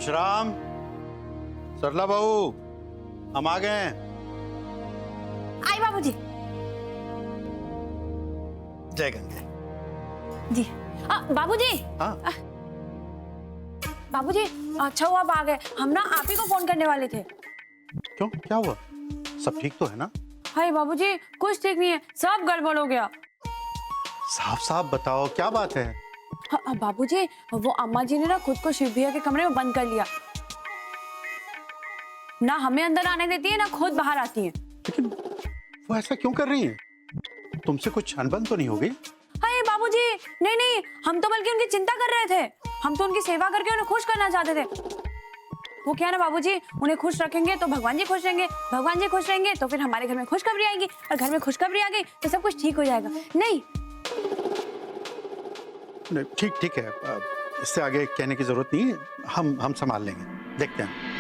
विश्राम, सरला बहू, हम आ गए हैं। आई बाबूजी। जय गंगे। जी बाबूजी। हाँ बाबूजी, अच्छा हुआ आप आ गए। हम ना आप ही को फोन करने वाले थे। क्यों, क्या हुआ? सब ठीक तो है ना? हाय बाबूजी, कुछ ठीक नहीं है, सब गड़बड़ हो गया। साफ साफ बताओ, क्या बात है? बाबूजी, वो अम्मा जी ने ना खुद को शिव भैया के कमरे में बंद कर लिया। ना हमें अंदर आने देती है, ना खुद बाहर आती है। लेकिन वो ऐसा क्यों कर रही है? तुमसे कुछ अनबन तो नहीं हो गई? हाय बाबूजी, नहीं नहीं, हम तो बल्कि उनकी चिंता कर रहे थे। हम तो उनकी सेवा करके उन्हें खुश करना चाहते थे। वो क्या है ना बाबूजी, उन्हें खुश रखेंगे तो भगवान जी खुश रहेंगे, भगवान जी खुश रहेंगे तो फिर हमारे घर में खुशखबरी आएगी, और घर में खुशखबरी आ गई तो सब कुछ ठीक हो जाएगा। नहीं ठीक ठीक है, इससे आगे कहने की जरूरत नहीं है। हम संभाल लेंगे, देखते हैं।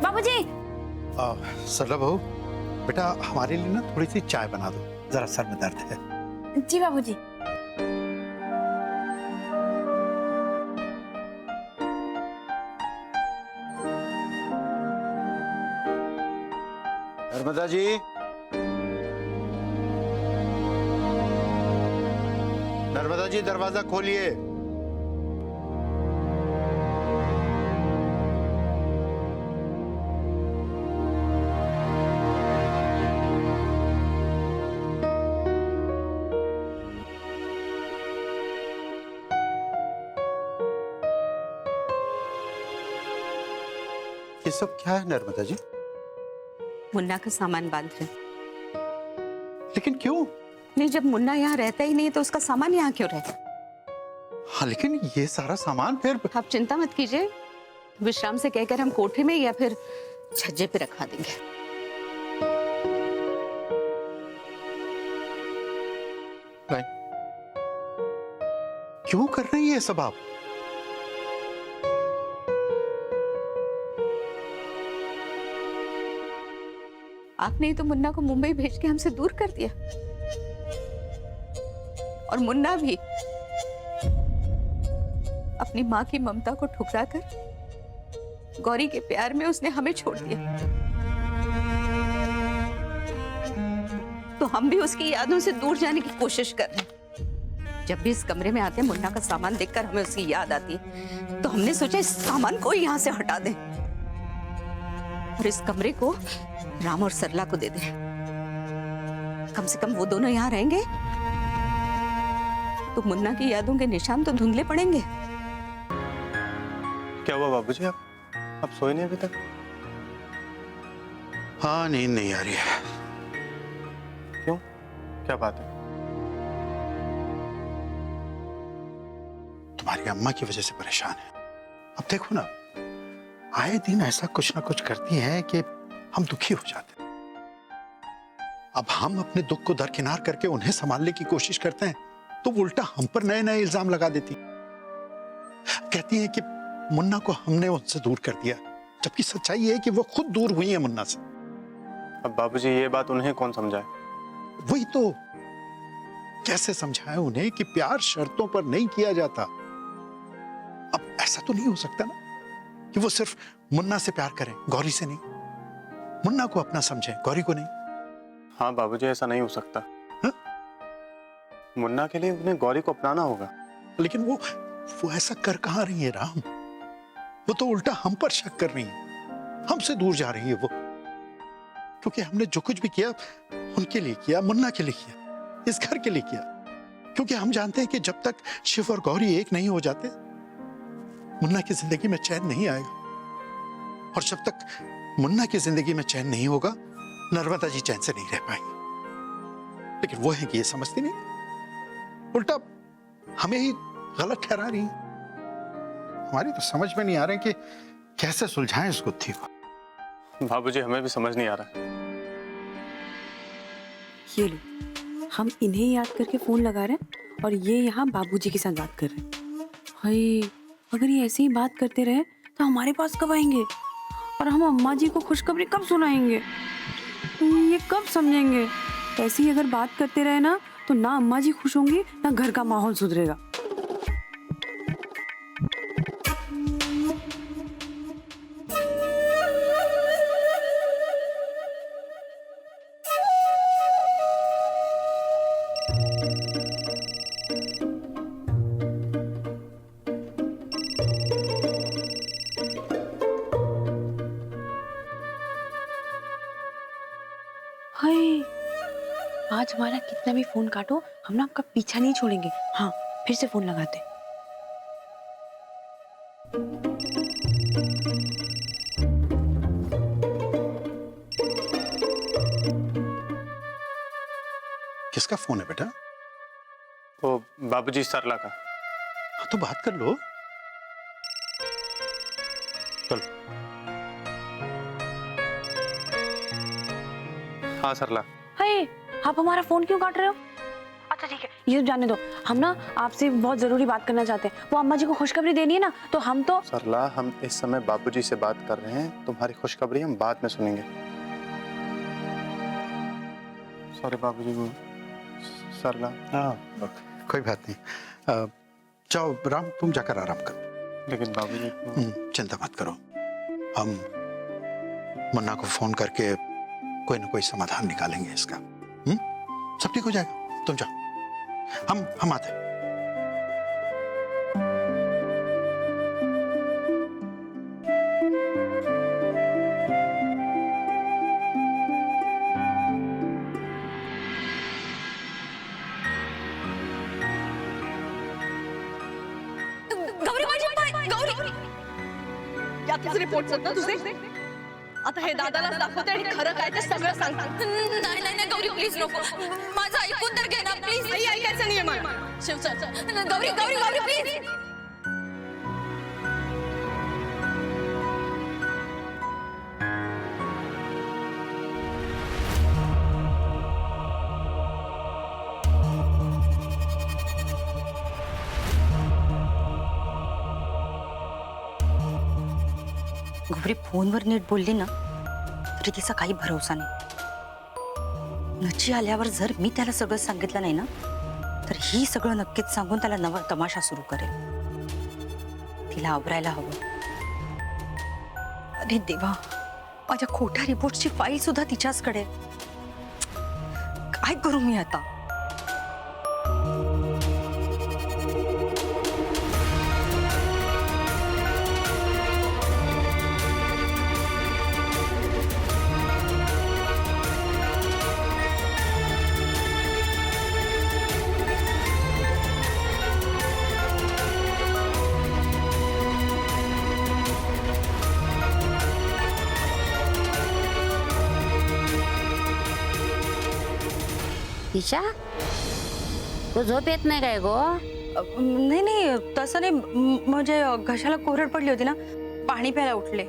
बाबूजी। सरला बहू, बेटा हमारे लिए ना थोड़ी सी चाय बना दो, जरा सर में दर्द है। जी बाबूजी। नर्मदा जी, नर्मदा जी दरवाजा खोलिए। ये सब क्या है नर्मदा जी? मुन्ना का सामान बांध रहे। लेकिन क्यों? नहीं, जब मुन्ना यहाँ रहता ही नहीं तो उसका सामान यहाँ क्यों रहता? हाँ लेकिन ये सारा सामान फिर... आप चिंता मत कीजिए, विश्राम से कहकर हम कोठरी में या फिर छज्जे पे रखवा देंगे। क्यों कर रही है सब आप? आपने ही तो मुन्ना को मुंबई भेज के हमसे दूर कर दिया, और मुन्ना भी अपनी माँ की ममता को ठुकराकर गौरी के प्यार में उसने हमें छोड़ दिया। तो हम भी उसकी यादों से दूर जाने की कोशिश कर रहे हैं। जब भी इस कमरे में आते हैं, मुन्ना का सामान देखकर हमें उसकी याद आती है, तो हमने सोचा इस सामान को यहाँ से हटा दें और इस कमरे को राम और सरला को दे दें। कम से कम वो दोनों यहाँ रहेंगे तो मुन्ना की यादों के निशान तो धुंधले पड़ेंगे। क्या हुआ बाबूजी, आप सोए नहीं अभी तक? हाँ नींद नहीं आ रही है। क्यों, क्या बात है? तुम्हारी अम्मा की वजह से परेशान है। अब देखो ना, आए दिन ऐसा कुछ ना कुछ करती हैं कि हम दुखी हो जाते हैं। अब हम अपने दुख को दरकिनार करके उन्हें संभालने की कोशिश करते हैं तो वो उल्टा हम पर नए नए इल्जाम लगा देती। कहती है कि मुन्ना को हमने उनसे दूर कर दिया, जबकि सच्चाई है कि वो खुद दूर हुई है मुन्ना से। अब बाबूजी ये बात उन्हें कौन समझाए? वही तो, कैसे समझाए उन्हें कि प्यार शर्तों पर नहीं किया जाता। अब ऐसा तो नहीं हो सकता ना कि वो सिर्फ मुन्ना से प्यार करें, गौरी से नहीं। मुन्ना को अपना समझें, गौरी को नहीं। हाँ बाबूजी, ऐसा नहीं हो सकता। हा? मुन्ना के लिए उन्हें गौरी को अपनाना होगा। लेकिन वो ऐसा कर कहाँ रही है राम? वो तो उल्टा हम पर शक कर रही है, हमसे दूर जा रही है वो। क्योंकि हमने जो कुछ भी किया उनके लिए किया, मुन्ना के लिए किया, इस घर के लिए किया। क्योंकि हम जानते हैं कि जब तक शिव और गौरी एक नहीं हो जाते, मुन्ना की जिंदगी में चैन नहीं आएगा। और जब तक मुन्ना की जिंदगी में चैन नहीं होगा, नर्मदा जी चैन से नहीं रह पाएंगी। लेकिन वो है कि ये समझती नहीं, उल्टा हमें ही गलत ठहरा रही। हमारी तो समझ में नहीं आ रहा है कि कैसे सुलझाएं इस गुत्थी को। बाबूजी हमें भी समझ नहीं आ रहा। ये लो, हम इन्हें याद करके फोन लगा रहे हैं और ये यहाँ बाबूजी के साथ बात कर रहे हैं। हाय, अगर ये ऐसे ही बात करते रहे तो हमारे पास कब आएंगे और हम अम्मा जी को खुशखबरी कब सुनाएंगे? ये कब समझेंगे? ऐसे ही अगर बात करते रहे ना तो ना अम्मा जी खुश होंगी ना घर का माहौल सुधरेगा। हाय, आज हमारा कितना भी फोन काटो हम ना आपका पीछा नहीं छोड़ेंगे। हाँ, फिर से फोन लगाते। किसका फोन है बेटा? वो बाबूजी सरला का। हाँ तो बात कर लो। चलो। हाँ सरला। हाय, आप हमारा फोन क्यों काट रहे हो? अच्छा ठीक है, ये जाने दो। हम ना आपसे बहुत जरूरी बात करना चाहते हैं। वो अम्मा जी को खुशखबरी देनी है ना, तो हम तो सरला, हम इस समय बाबूजी से बात कर रहे हैं। तुम्हारी खुशखबरी हम बाद में सुनेंगे। सॉरी बाबूजी। सरला। हाँ कोई बात नहीं। जाओ राम, तुम जाकर आराम करो। लेकिन बाबूजी। चिंता मत करो, हम मुन्ना को फोन करके कोई ना कोई समाधान निकालेंगे इसका। सब ठीक हो जाएगा, तुम जाओ, हम आते हैं। याची रिपोर्ट करतो तुझे आता हे दादाला दाखवते आणि खरं काय ते सगळं सांगतात. नाही नाही नाही गौरी प्लीज नको, माझं ऐकून तर घे ना प्लीज. नाही ऐकायचं नाहीये मला. शिव गौरी गौरी गौरी प्लीज. गौरी फोनवर नीट बोलली ना तरी तिचा काही भरोसा नाही. नची आल्यावर जर मी त्याला सगळं सांगितलं नाही ना तर ही सगळं नक्कीच सांगून त्याला नवा तमाशा सुरू करेल. तिला आवरायला हवं. अरे देवा, माझ्या खोट्या रिपोर्टची फाईल सुद्धा तिच्याचकडे. काय करू मी आता? ईशा, तो झोप येत नाही काय गो? नाही नाही तसं नाही, म्हणजे घशाला कोरड पडली होती ना, पाणी प्यायला उठले.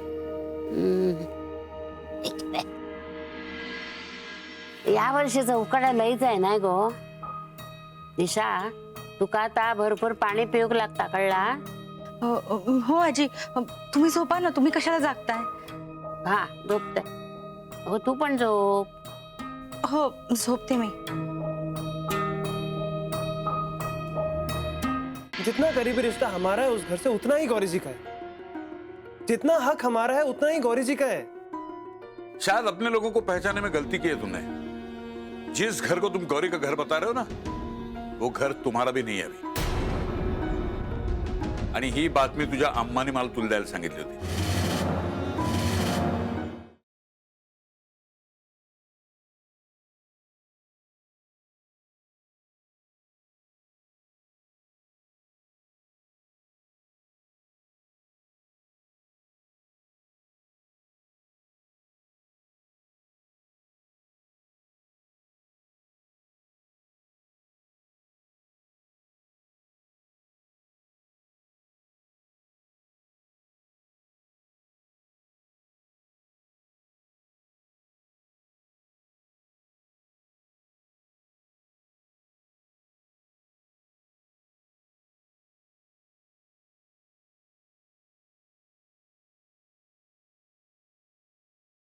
या वर्षीचा उकाडा लईच आहे ना गो. ईशा, तुका आता भरपूर पाणी पिऊक लागता, कळला? हो आजी, तुम्ही झोपा ना. तुम्ही कशाला जागताय? हा झोपते. अगो तू पण झोप. हो झोपते मी. जितना करीबी रिश्ता हमारा है उस घर से उतना ही गौरी जी का है. जितना हक हमारा है उतना ही गौरी जी का है. शायद अपने लोगों को पहचाने में गलती की है तुमने. जिस घर को तुम गौरी का घर बता रहे हो ना, वो घर तुम्हारा भी नहीं है अभी. आणि ही बातमी तुझ्या अम्माने मला तुला द्यायला सांगितली होती.